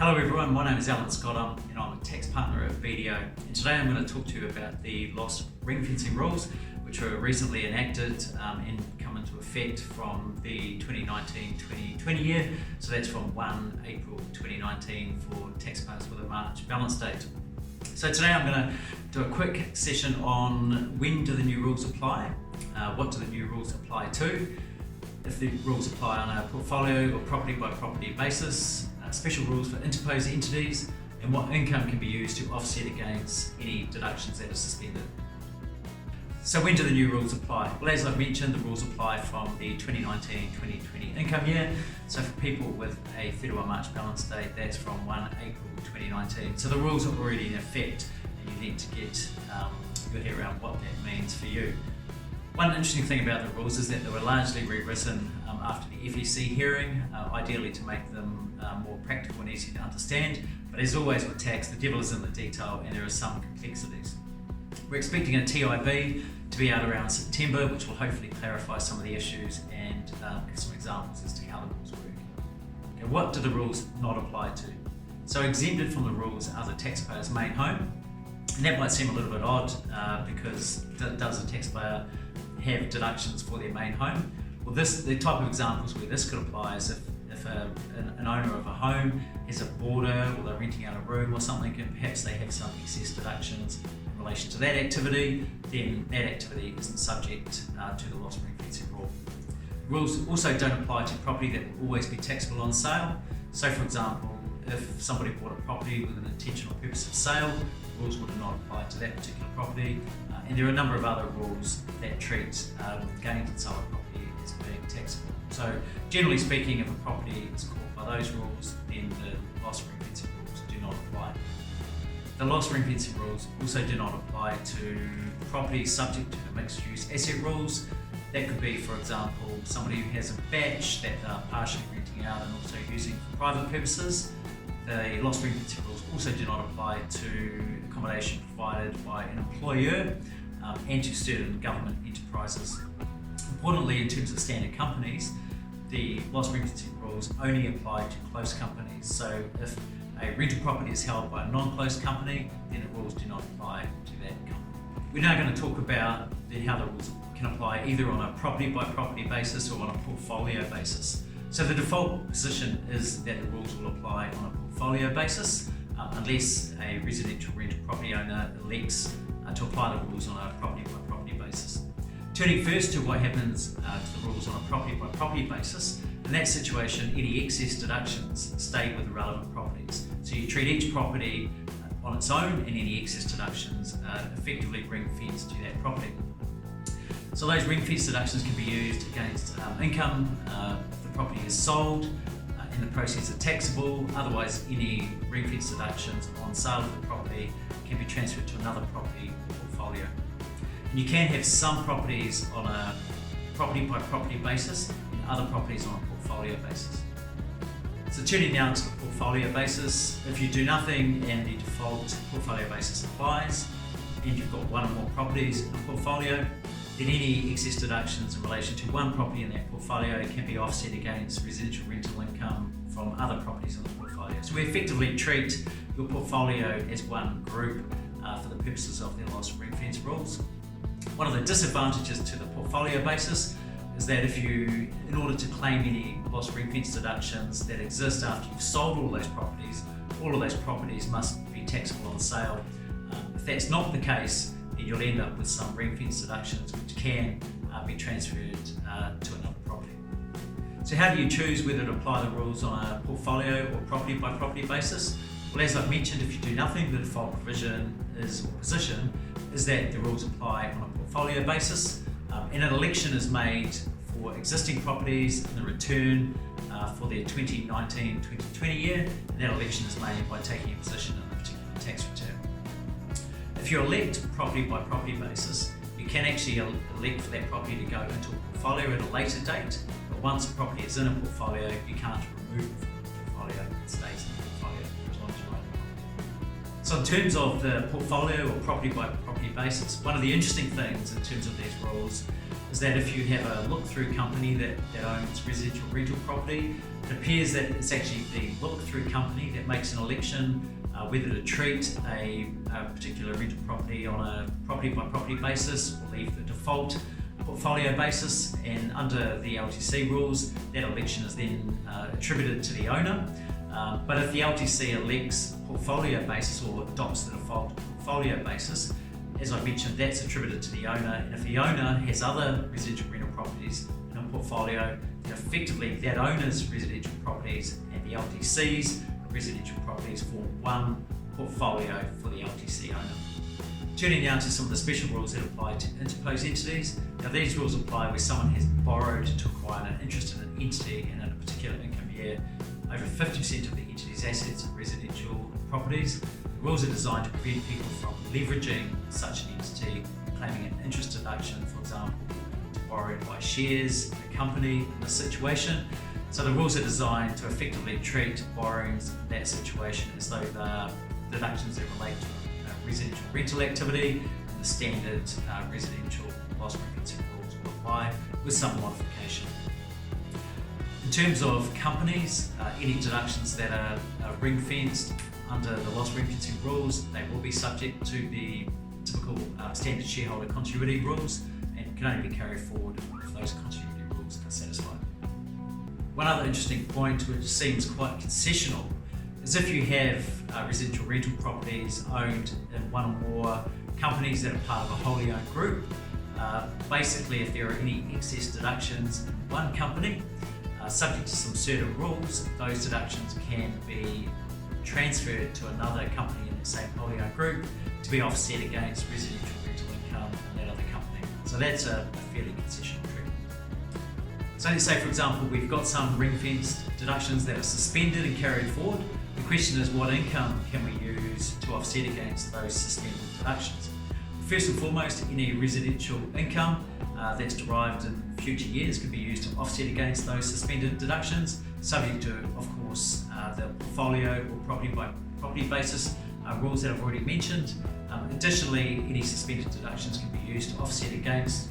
Hello everyone, my name is Alan Scott and I'm a tax partner at BDO. And today I'm going to talk to you about the loss ring fencing rules, which were recently enacted and come into effect from the 2019-2020 year. So that's from 1 April 2019 for taxpayers with a March balance date. So today I'm going to do a quick session on when do the new rules apply, what do the new rules apply to, if the rules apply on a portfolio or property by property basis, special rules for interposed entities, and what income can be used to offset against any deductions that are suspended. So when do the new rules apply? Well, as I've mentioned, the rules apply from the 2019-2020 income year. So for people with a 31 March balance date, that's from 1 April 2019. So the rules are already in effect, and you need to get your head around what that means for you. One interesting thing about the rules is that they were largely rewritten after the FEC hearing, ideally to make them more practical and easy to understand. But as always with tax, the devil is in the detail and there are some complexities. We're expecting a TIB to be out around September, which will hopefully clarify some of the issues and give some examples as to how the rules work. Okay, what do the rules not apply to? So exempted from the rules are the taxpayer's main home. And that might seem a little bit odd because does a taxpayer have deductions for their main home? Well, the type of examples where this could apply is if an owner of a home has a boarder or they're renting out a room or something, and perhaps they have some excess deductions in relation to that activity, then that activity isn't subject to the loss ring fencing rule. Rules also don't apply to property that will always be taxable on sale. So for example, if somebody bought a property with an intentional purpose of sale, rules would not apply to that particular property. And there are a number of other rules that treat gains and sale of property as being taxable. So generally speaking, if a property is caught by those rules, then the loss ring fencing rules do not apply. The loss ring fencing rules also do not apply to properties subject to the mixed use asset rules. That could be, for example, somebody who has a batch that they're partially renting out and also using for private purposes. The loss ring fencing rules also do not apply to accommodation provided by an employer and to certain government enterprises. Importantly, in terms of standard companies, the loss ring fencing rules only apply to close companies. So if a rental property is held by a non-closed company, then the rules do not apply to that company. We're now going to talk about how the rules can apply either on a property by property basis or on a portfolio basis. So the default position is that the rules will apply on a portfolio basis unless a residential rental property owner elects to apply the rules on a property by property basis. Turning first to what happens to the rules on a property by property basis, in that situation any excess deductions stay with the relevant properties. So you treat each property on its own and any excess deductions effectively ring fence to that property. So those ring fence deductions can be used against income if the property is sold and the proceeds are taxable. Otherwise, any ring fence deductions on sale of the property can be transferred to another property portfolio. And you can have some properties on a property by property basis and other properties on a portfolio basis. So turning now to the portfolio basis, if you do nothing and the default portfolio basis applies and you've got one or more properties in a portfolio, then any excess deductions in relation to one property in that portfolio can be offset against residential rental income from other properties in the portfolio. So we effectively treat your portfolio as one group for the purposes of the loss ring fence rules. One of the disadvantages to the portfolio basis is that in order to claim any loss ring fence deductions that exist after you've sold all of those properties must be taxable on sale. If that's not the case, then you'll end up with some ring fence deductions which can be transferred to another property. So how do you choose whether to apply the rules on a portfolio or property by property basis? Well, as I've mentioned, if you do nothing, the default position is that the rules apply on a portfolio basis, and an election is made for existing properties in the return for their 2019-2020 year, and that election is made by taking a position in a particular tax return. If you elect property by property basis, you can actually elect for that property to go into a portfolio at a later date, but once a property is in a portfolio, you can't remove it from the portfolio, it stays in the portfolio as long as you own the property. So in terms of the portfolio or property by property basis, one of the interesting things in terms of these rules is that if you have a look-through company that owns residential rental property, it appears that it's actually the look-through company that makes an election whether to treat a particular rental property on a property-by-property basis or leave the default portfolio basis, and under the LTC rules, that election is then attributed to the owner. But if the LTC elects portfolio basis or adopts the default portfolio basis, as I mentioned, that's attributed to the owner, and if the owner has other residential rental properties in a portfolio, then effectively that owner's residential properties and the LTC's residential properties form one portfolio for the LTC owner. Turning now to some of the special rules that apply to interposed entities. Now these rules apply where someone has borrowed to acquire an interest in an entity, and in a particular income year, over 50% of the entity's assets are residential properties. The rules are designed to prevent people from leveraging such an entity, claiming an interest deduction, for example, to borrow to buy shares in a company in this situation. So the rules are designed to effectively treat borrowings in that situation as though they're deductions that relate to residential rental activity, and the standard residential loss ring-fencing rules will apply with some modification. In terms of companies, any deductions that are ring-fenced under the loss ring-fencing rules, they will be subject to the typical standard shareholder continuity rules and can only be carried forward if those continuity rules are satisfied. One other interesting point, which seems quite concessional, is if you have residential rental properties owned in one or more companies that are part of a wholly owned group, basically if there are any excess deductions in one company, subject to some certain rules, those deductions can be transferred to another company in the same wholly owned group to be offset against residential rental income in that other company. So that's a fairly concessional treatment. So let's say, for example, we've got some ring-fenced deductions that are suspended and carried forward. The question is, what income can we use to offset against those suspended deductions? First and foremost, any residential income that's derived in future years can be used to offset against those suspended deductions, subject to, of course, the portfolio or property-by-property basis rules that I've already mentioned. Additionally, any suspended deductions can be used to offset against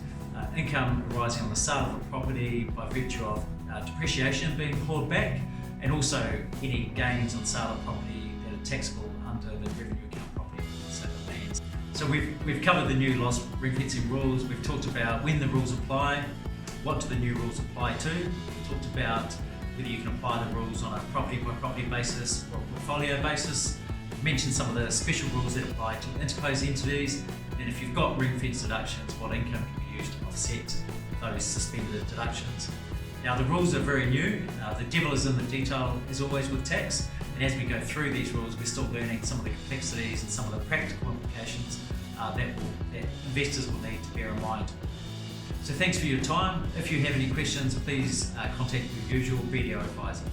income arising on the sale of a property by virtue of depreciation being clawed back, and also any gains on sale of property that are taxable under the revenue account property sale of lands. So we've covered the new loss ring-fencing rules. We've talked about when the rules apply, what do the new rules apply to. We've talked about whether you can apply the rules on a property-by-property basis or a portfolio basis. We've mentioned some of the special rules that apply to interposed entities, and if you've got ring-fenced deductions, what income can be used to offset those suspended deductions. Now the rules are very new. The devil is in the detail, as always with tax, and as we go through these rules, we're still learning some of the complexities and some of the practical implications that investors will need to bear in mind. So thanks for your time. If you have any questions, please contact your usual BDO advisor.